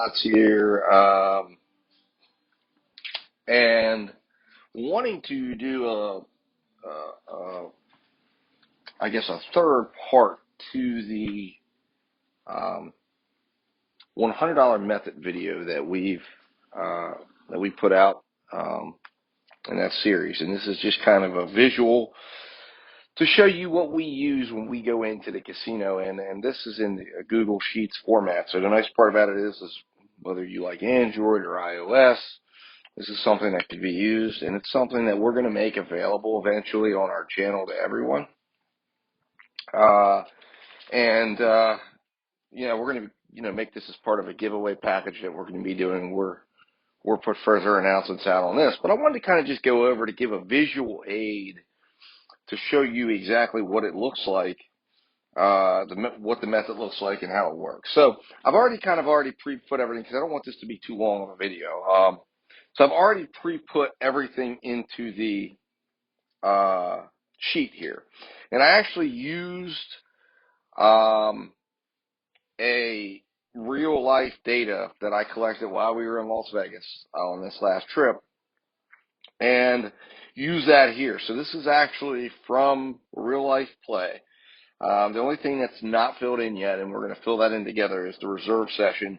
slots here, and wanting to do I guess a third part to the $100 method video that we put out in that series. And this is just kind of a visual to show you what we use when we go into the casino, and this is in the Google Sheets format. So the nice part about it is whether you like Android or iOS, this is something that can be used, and it's something that we're going to make available eventually on our channel to everyone. We're going to make this as part of a giveaway package that we're going to be doing. We'll put further announcements out on this, but I wanted to kind of just go over to give a visual aid to show you exactly what it looks like, what the method looks like and how it works. So I've already pre-put everything because I don't want this to be too long of a video. So I've already pre-put everything into the sheet here, and I actually used a real life data that I collected while we were in Las Vegas on this last trip, and use that here. So this is actually from real life play. The only thing that's not filled in yet, and we're going to fill that in together, is the reserve session.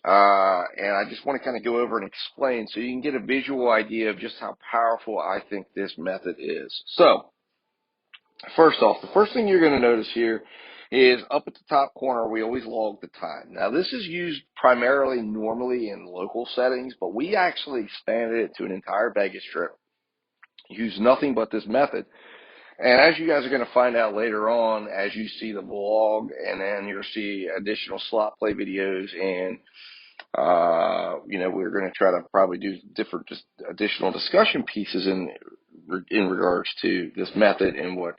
And I just want to kind of go over and explain so you can get a visual idea of just how powerful I think this method is. So first off, the first thing you're going to notice here is up at the top corner, we always log the time. Now, this is used primarily normally in local settings, but we actually expanded it to an entire Vegas trip. Use nothing but this method. And as you guys are going to find out later on, as you see the vlog, and then you'll see additional slot play videos, and we're going to try to probably do different additional discussion pieces in regards to this method and what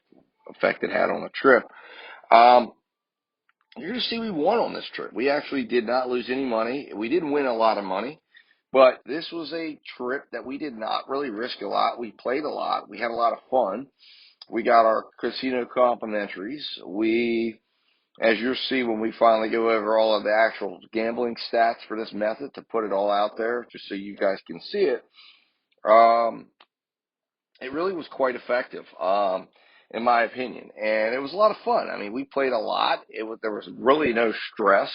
effect it had on the trip. You're going to see we won on this trip. We actually did not lose any money. We didn't win a lot of money, but this was a trip that we did not really risk a lot. We played a lot. We had a lot of fun. We got our casino complimentaries. As you'll see when we finally go over all of the actual gambling stats for this method, to put it all out there just so you guys can see it, it really was quite effective, in my opinion. And it was a lot of fun. I mean, we played a lot. There was really no stress.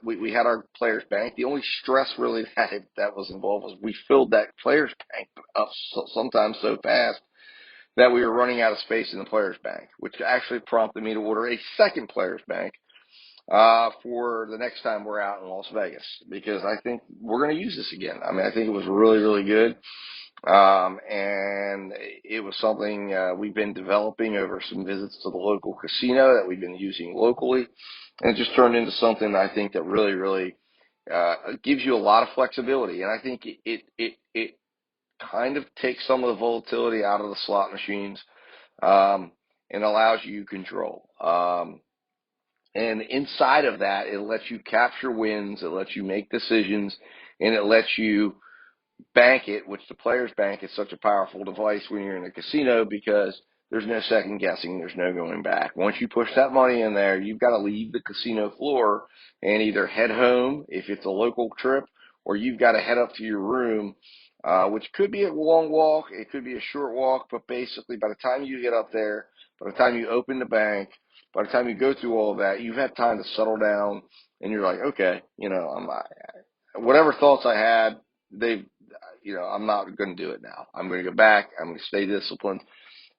We had our players bank. The only stress really that was involved was we filled that players bank up sometimes so fast that we were running out of space in the players bank, which actually prompted me to order a second players bank for the next time we're out in Las Vegas, because I think we're going to use this again. I mean, I think it was really, really good. And it was something we've been developing over some visits to the local casino that we've been using locally, and it just turned into something that I think that really, really gives you a lot of flexibility. And I think it kind of takes some of the volatility out of the slot machines, and allows you control. And inside of that, it lets you capture wins, it lets you make decisions, and it lets you bank it, which the players bank is such a powerful device when you're in a casino, because there's no second guessing, there's no going back. Once you push that money in there, you've got to leave the casino floor and either head home if it's a local trip, or you've got to head up to your room, which could be a long walk, it could be a short walk, but basically by the time you get up there, by the time you open the bank, by the time you go through all of that, you've had time to settle down, and you're like, okay, whatever thoughts I had, I'm not going to do it now. I'm going to go back. I'm going to stay disciplined.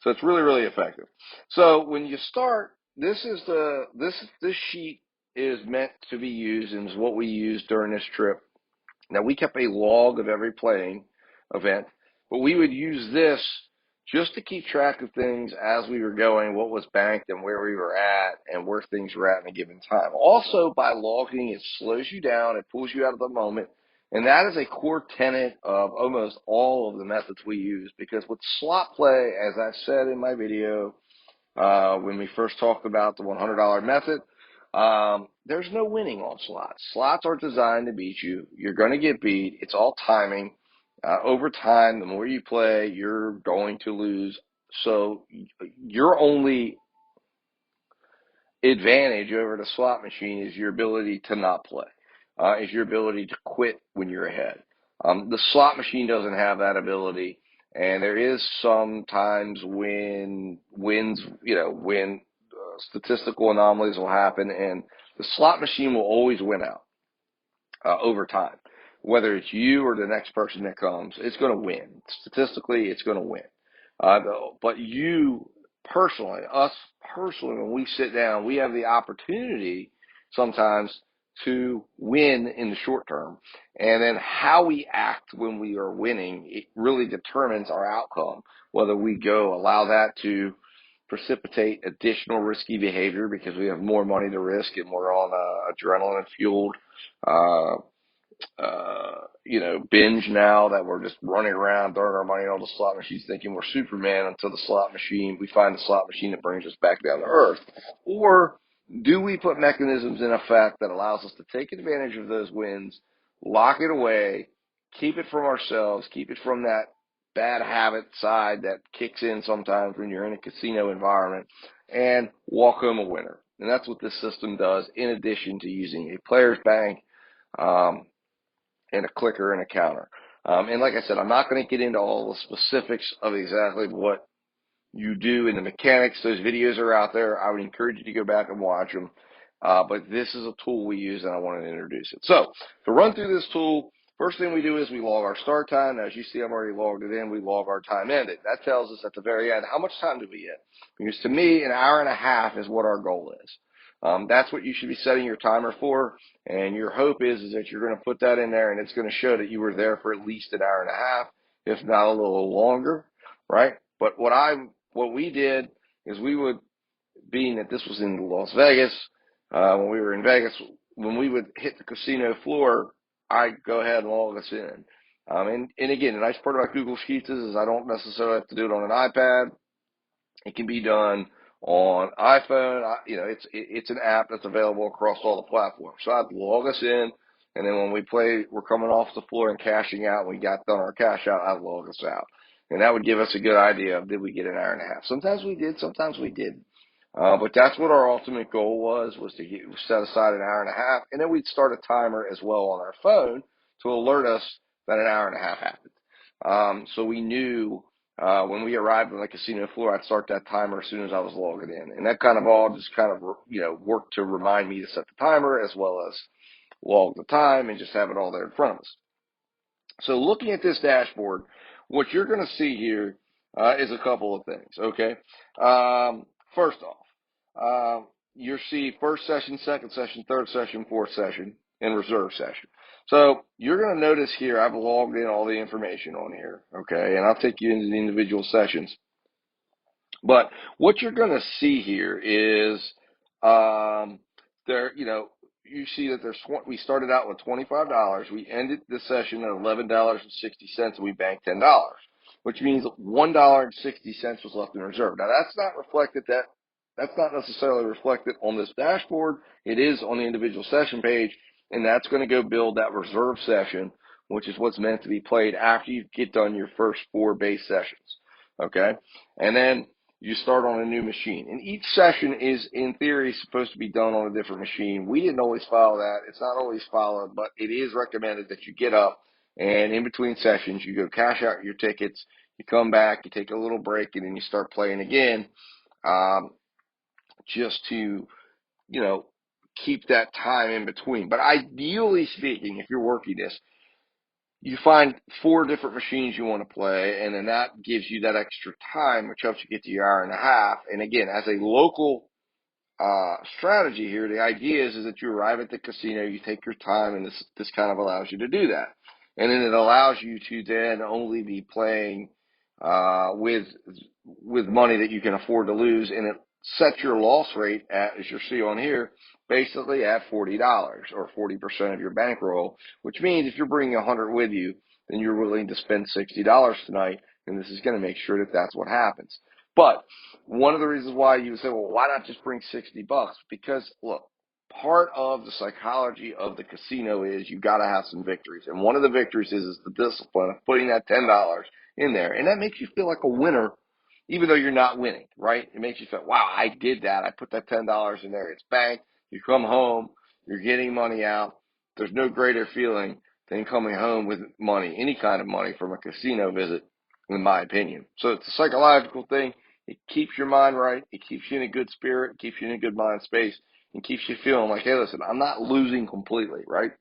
So it's really, really effective. So when you start, this sheet is meant to be used, and is what we used during this trip. Now, we kept a log of every playing event, but we would use this just to keep track of things as we were going, what was banked and where we were at and where things were at in a given time. Also, by logging, it slows you down, it pulls you out of the moment, and that is a core tenet of almost all of the methods we use, because with slot play, as I said in my video, when we first talked about the $100 method, there's no winning on slots. Slots are designed to beat you. You're going to get beat. It's all timing. Over time, the more you play, you're going to lose. So your only advantage over the slot machine is your ability to not play. is your ability to quit when you're ahead. The slot machine doesn't have that ability, and there is sometimes when statistical anomalies will happen, and the slot machine will always win out over time. Whether it's you or the next person that comes, it's going to win. Statistically, it's going to win. But you personally, us personally, when we sit down, we have the opportunity sometimes to win in the short term. And then how we act when we are winning, it really determines our outcome. Whether we go allow that to precipitate additional risky behavior because we have more money to risk and we're on adrenaline fueled uh, binge now that we're just running around throwing our money on the slot machines thinking we're Superman until we find the slot machine that brings us back down to earth? Or do we put mechanisms in effect that allows us to take advantage of those wins, lock it away, keep it from ourselves, keep it from that bad habit side that kicks in sometimes when you're in a casino environment, and walk home a winner? And that's what this system does, in addition to using a player's bank, um, and a clicker and a counter. And like I said, I'm not going to get into all the specifics of exactly what you do in the mechanics. Those videos are out there. I would encourage you to go back and watch them. But this is a tool we use, and I wanted to introduce it. So to run through this tool, first thing we do is we log our start time. Now, as you see, I've already logged it in. We log our time ended. That tells us at the very end, how much time did we get? Because to me, an hour and a half is what our goal is. That's what you should be setting your timer for. And your hope is that you're going to put that in there, and it's going to show that you were there for at least an hour and a half, if not a little longer, right? But what we did is being that this was in Las Vegas, when we were in Vegas, when we would hit the casino floor, I'd go ahead and log us in. And again, the nice part about Google Sheets is I don't necessarily have to do it on an iPad. It can be done on iPhone. It's an app that's available across all the platforms. So I'd log us in, and then when we're coming off the floor and cashing out, we got done our cash out, I'd log us out. And that would give us a good idea of, did we get an hour and a half? Sometimes we did, sometimes we didn't. But that's what our ultimate goal was to set aside an hour and a half, and then we'd start a timer as well on our phone to alert us that an hour and a half happened. So we knew when we arrived on the casino floor, I'd start that timer as soon as I was logging in. And that kind of all just worked to remind me to set the timer as well as log the time and just have it all there in front of us. So looking at this dashboard, what you're going to see here is a couple of things, okay? First off, you'll see first session, second session, third session, fourth session, and reserve session. So you're going to notice here I've logged in all the information on here, okay? And I'll take you into the individual sessions. But what you're going to see here is you see that we started out with $25. We ended the session at $11.60, and we banked $10, which means $1.60 was left in reserve. Now that's not necessarily reflected on this dashboard. It is on the individual session page, and that's going to go build that reserve session, which is what's meant to be played after you get done your first 4 base sessions. Okay, and then you start on a new machine. And each session is, in theory, supposed to be done on a different machine. We didn't always follow that. It's not always followed, but it is recommended that you get up and in between sessions, you go cash out your tickets, you come back, you take a little break, and then you start playing again, just to, keep that time in between. But ideally speaking, if you're working this, you find 4 different machines you want to play, and then that gives you that extra time, which helps you get to your hour and a half. And again, as a local strategy here, the idea is that you arrive at the casino, you take your time, and this kind of allows you to do that. And then it allows you to then only be playing with money that you can afford to lose, and it sets your loss rate at, as you see on here, basically at $40 or 40% of your bankroll, which means if you're bringing 100 with you, then you're willing to spend $60 tonight, and this is going to make sure that that's what happens. But one of the reasons why you would say, well, why not just bring $60? Because look, part of the psychology of the casino is you got to have some victories, and one of the victories is the discipline of putting that $10 in there, and that makes you feel like a winner, even though you're not winning, right? It makes you feel, wow, I did that. I put that $10 in there. It's banked. You come home, you're getting money out. there's no greater feeling than coming home with money, any kind of money from a casino visit, in my opinion. So it's a psychological thing. It keeps your mind right. It keeps you in a good spirit. It keeps you in a good mind space and keeps you feeling like, hey, listen, I'm not losing completely, right?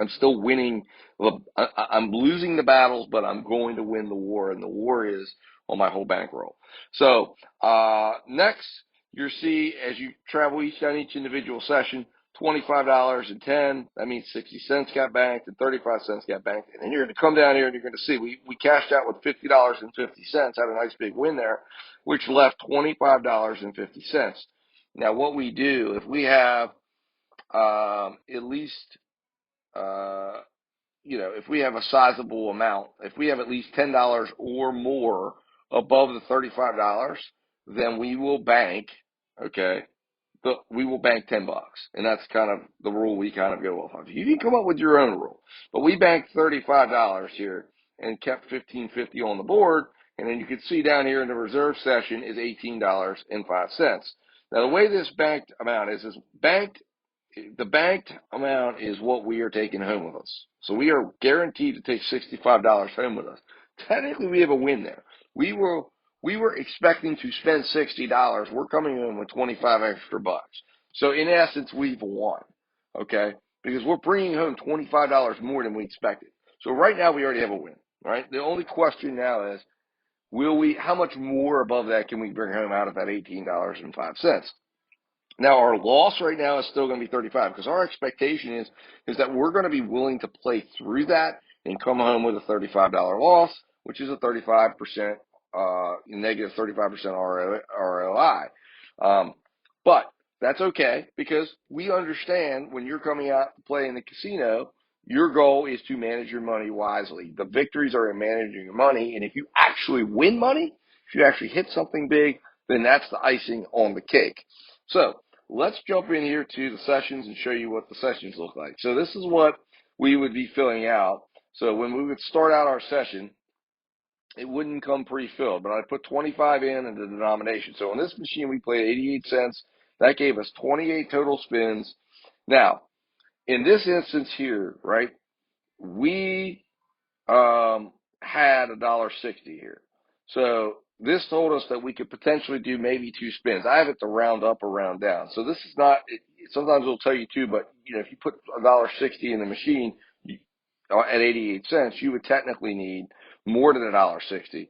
I'm still winning. Well, I'm losing the battles, but I'm going to win the war, and the war is on my whole bankroll. So next, you'll see as you travel on each individual session, $25.10. That means 60 cents got banked and 35 cents got banked. And then you're going to come down here and you're going to see we cashed out with $50.50. Had a nice big win there, which left $25.50. Now, what we do if we have at least uh, if we have a sizable amount, if we have at least $10 or more above the $35, then we will bank, okay, we will bank $10. And that's kind of the rule we kind of go off of. You can come up with your own rule, but we banked $35 here and kept $15.50 on the board. And then you can see down here in the reserve session is $18.05. Now, the way this banked amount is the banked amount is what we are taking home with us. So we are guaranteed to take $65 home with us. Technically, we have a win there. We were expecting to spend $60. We're coming in with 25 extra bucks. So in essence, we've won. Okay, because we're bringing home $25 more than we expected. So right now, we already have a win. Right. The only question now is, how much more above that can we bring home out of that $18.05? Now, our loss right now is still going to be 35 because our expectation is that we're going to be willing to play through that and come home with a $35 loss, which is a 35% negative 35% ROI. But that's okay because we understand when you're coming out to play in the casino, your goal is to manage your money wisely. The victories are in managing your money, and if you actually win money, if you actually hit something big, then that's the icing on the cake. So let's jump in here to the sessions and show you what the sessions look like. So this is what we would be filling out. So when we would start out our session, it wouldn't come pre-filled, but I put 25 in the denomination. So on this machine, we played 88 cents. That gave us 28 total spins. Now, in this instance here, right, we had $1.60 here. So this told us that we could potentially do maybe 2 spins. I have it to round up or round down. So this is not, sometimes it'll tell you 2, but if you put $1.60 in the machine at 88 cents, you would technically need more than $1.60.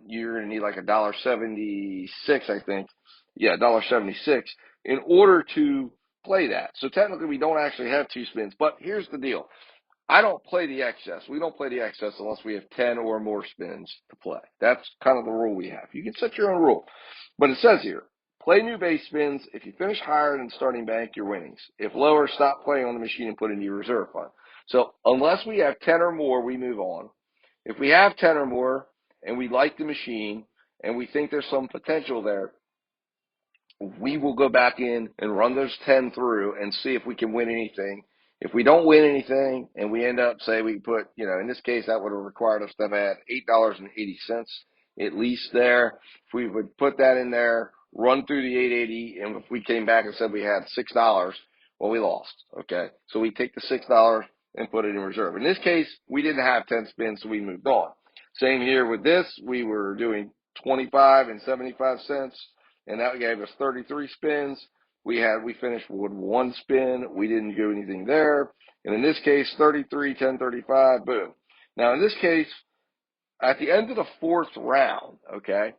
You're going to need like $1.76, I think. Yeah, $1.76 in order to play that. So technically we don't actually have 2 spins, but here's the deal. I don't play the excess. We don't play the excess unless we have 10 or more spins to play. That's kind of the rule we have. You can set your own rule. But it says here, play new base spins. If you finish higher than starting bank, your winnings. If lower, stop playing on the machine and put in your reserve fund. So unless we have 10 or more, we move on. If we have 10 or more and we like the machine and we think there's some potential there, we will go back in and run those 10 through and see if we can win anything. If we don't win anything and we end up, say we put, in this case, that would have required us to have had $8.80 at least there. If we would put that in there, run through the 880, and if we came back and said we had $6, well, we lost. Okay. So we take the $6 and put it in reserve. In this case, we didn't have 10 spins, so we moved on. Same here with this. We were doing 25 and 75 cents. And that gave us 33 spins. We finished with 1 spin. We didn't do anything there. And in this case, 33, 10, 35, boom. Now, in this case, at the end of the 4th round, okay,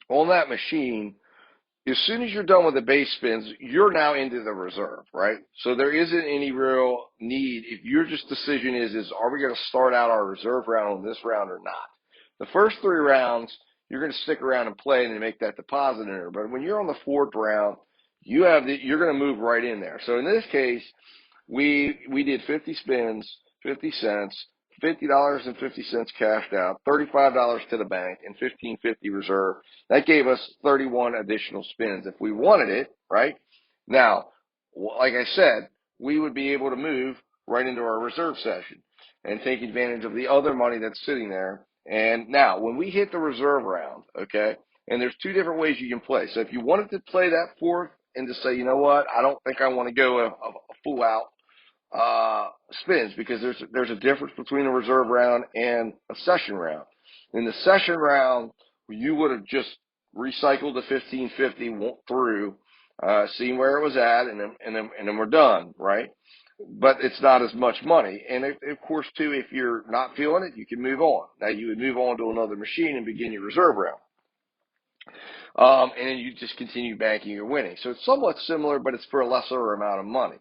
on that machine, as soon as you're done with the base spins, you're now into the reserve, right? So there isn't any real need. If your just decision is are we going to start out our reserve round on this round or not? The first 3 rounds, you're going to stick around and play and make that deposit in there. But when you're on the 4th round, you're going to move right in there. So in this case, we did 50 spins, 50 cents, $50.50 cashed out, $35 to the bank, and $15.50 reserve. That gave us 31 additional spins if we wanted it, right? Now, like I said, we would be able to move right into our reserve session and take advantage of the other money that's sitting there. And now, when we hit the reserve round, okay, and there's 2 different ways you can play. So if you wanted to play that 4th and to say, you know what, I don't think I want to go a full out, spins, because there's a difference between a reserve round and a session round. In the session round, you would have just recycled the 1550 through, seen where it was at, and then we're done, right? But it's not as much money. And of course, too, if you're not feeling it, you can move on. Now you would move on to another machine and begin your reserve round. And then you just continue banking your winnings. So it's somewhat similar, but it's for a lesser amount of money.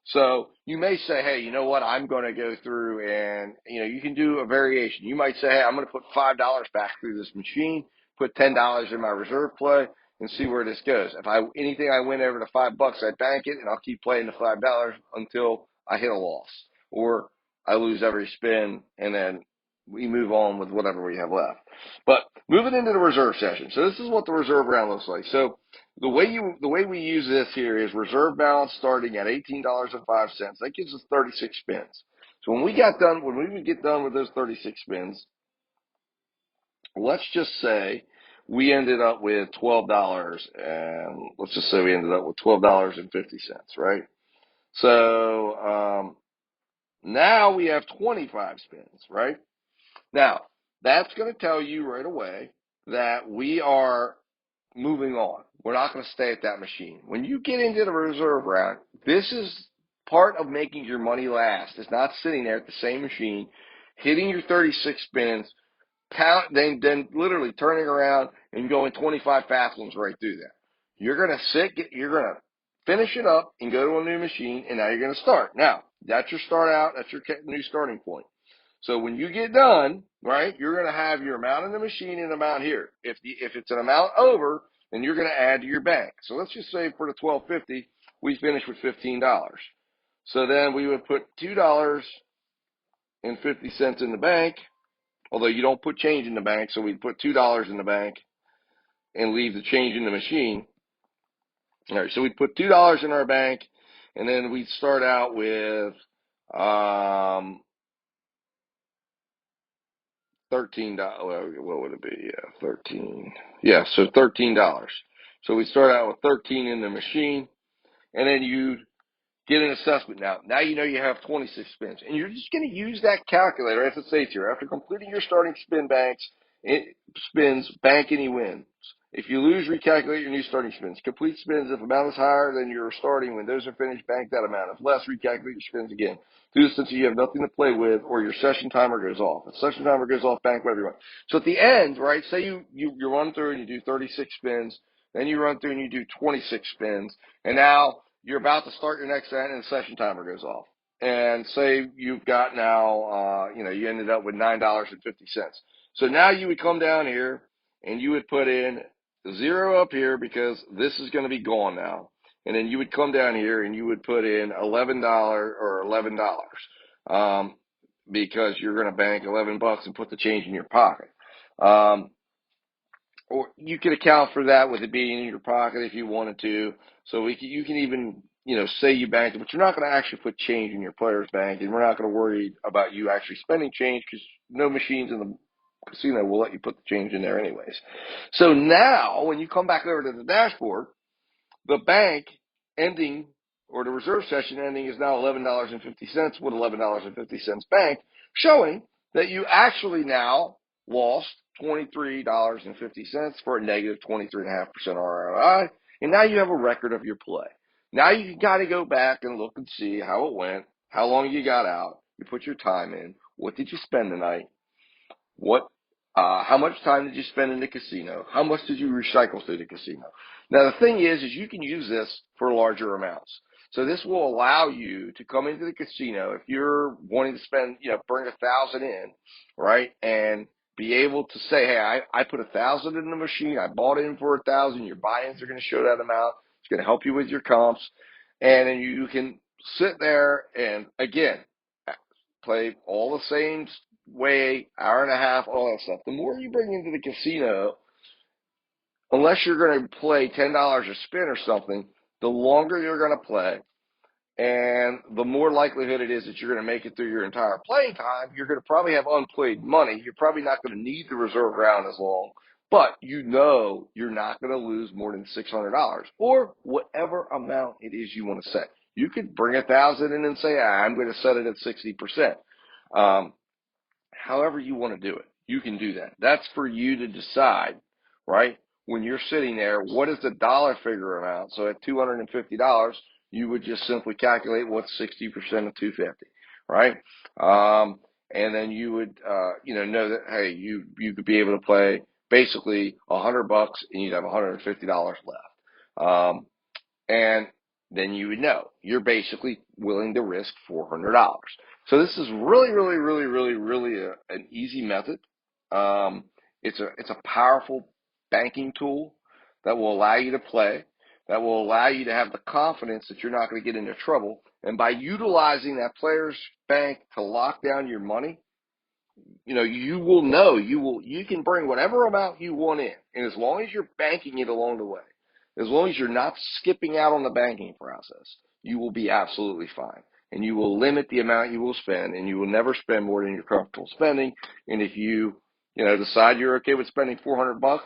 So you may say, hey, you know what? I'm going to go through and, you can do a variation. You might say, hey, I'm going to put $5 back through this machine, put $10 in my reserve play, and see where this goes. If anything I win over to $5, I bank it, and I'll keep playing the $5 until I hit a loss, or I lose every spin, and then we move on with whatever we have left. But moving into the reserve session. So this is what the reserve round looks like. So the way we use this here is reserve balance starting at $18.05. That gives us 36 spins. So when we get done with those 36 spins, let's just say we ended up with $12, and let's just say we ended up with $12.50, right? So now we have 25 spins, right? Now that's going to tell you right away that we are moving on. We're not going to stay at that machine. When you get into the reserve round, this is part of making your money last. It's not sitting there at the same machine, hitting your 36 spins, then literally turning around and going 25 fast ones right through there. You're going to finish it up and go to a new machine, and now you're going to start. Now, that's your start out. That's your new starting point. So when you get done, right, you're going to have your amount in the machine and amount here. If it's an amount over, then you're going to add to your bank. So let's just say for the 1250, we finished with $15. So then we would put $2.50 in the bank, although you don't put change in the bank, so we'd put $2 in the bank and leave the change in the machine. All right, so we'd put $2 in our bank, and then we'd start out with $13. What would it be? Yeah, 13. Yeah, so $13. So we start out with 13 in the machine, and then you get an assessment. Now you know you have 26 spins, and you're just going to use that calculator as it says here. After completing your starting spins, bank any wins. If you lose, recalculate your new starting spins. Complete spins. If amount is higher than your starting, when those are finished, bank that amount. If less, recalculate your spins again. Do this until you have nothing to play with or your session timer goes off. If session timer goes off, bank whatever you want. So at the end, right, say you run through and you do 36 spins, then you run through and you do 26 spins, and now you're about to start your next set and the session timer goes off. And say you've got now, you ended up with $9.50. So now you would come down here and you would put in 0 up here because this is going to be gone now. And then you would come down here and you would put in $11 or $11, because you're going to bank $11 and put the change in your pocket. Or you could account for that with it being in your pocket if you wanted to. So you can even, say you banked it, but you're not going to actually put change in your player's bank, and we're not going to worry about you actually spending change because no machines in the casino will let you put the change in there anyways. So now when you come back over to the dashboard, the bank ending or the reserve session ending is now $11.50 with $11.50 bank, showing that you actually now lost $23.50 for a negative 23.5% ROI, and now you have a record of your play. Now you got to go back and look and see how it went, how long you got out, you put your time in, what did you spend tonight, how much time did you spend in the casino? How much did you recycle through the casino? Now, the thing is you can use this for larger amounts. So this will allow you to come into the casino if you're wanting to spend, bring 1,000 in, right? And be able to say, hey, I put 1,000 in the machine. I bought in for 1,000. Your buy-ins are going to show that amount. It's going to help you with your comps. And then you can sit there and, again, play all the same way, hour and a half, all that stuff. The more you bring into the casino, unless you're going to play $10 a spin or something, the longer you're going to play, and the more likelihood it is that you're going to make it through your entire playing time. You're going to probably have unplayed money. You're probably not going to need the reserve round as long, but you're not going to lose more than $600 or whatever amount it is you want to set. You could bring 1,000 in and say, I'm going to set it at 60%. However you want to do it, you can do that. That's for you to decide, right? When you're sitting there, what is the dollar figure amount? So at $250, you would just simply calculate what's 60% of 250, right? And then you would, know that, hey, you could be able to play basically $100 and you'd have $150 left. And then you would know you're basically willing to risk $400. So this is really, really, really, really, really an easy method. It's a powerful banking tool that will allow you to play, that will allow you to have the confidence that you're not going to get into trouble. And by utilizing that player's bank to lock down your money, you can bring whatever amount you want in. And as long as you're banking it along the way, as long as you're not skipping out on the banking process, you will be absolutely fine. And you will limit the amount you will spend, and you will never spend more than you're comfortable spending. And if you, decide you're okay with spending $400,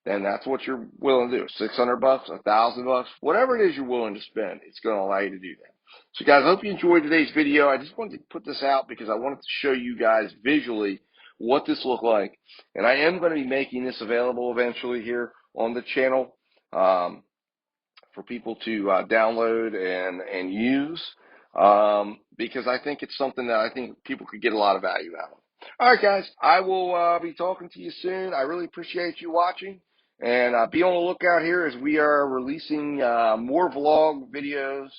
then that's what you're willing to do. $600, $1,000, whatever it is you're willing to spend, it's going to allow you to do that. So guys, I hope you enjoyed today's video. I just wanted to put this out because I wanted to show you guys visually what this looked like. And I am going to be making this available eventually here on the channel for people to download and use because I think it's something that I think people could get a lot of value out of. All right, guys, I will be talking to you soon. I really appreciate you watching. And be on the lookout here as we are releasing more vlog videos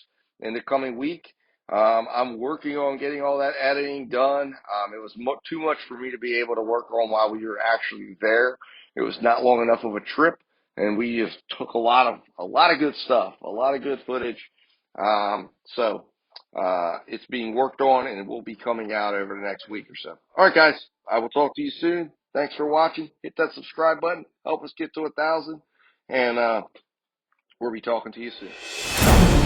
in the coming week. I'm working on getting all that editing done. It was too much for me to be able to work on while we were actually there. It was not long enough of a trip, and we just took a lot of good stuff, a lot of good footage. So it's being worked on, and it will be coming out over the next week or so. All right, guys, I will talk to you soon. Thanks for watching. Hit that subscribe button. Help us get to 1,000, and we'll be talking to you soon.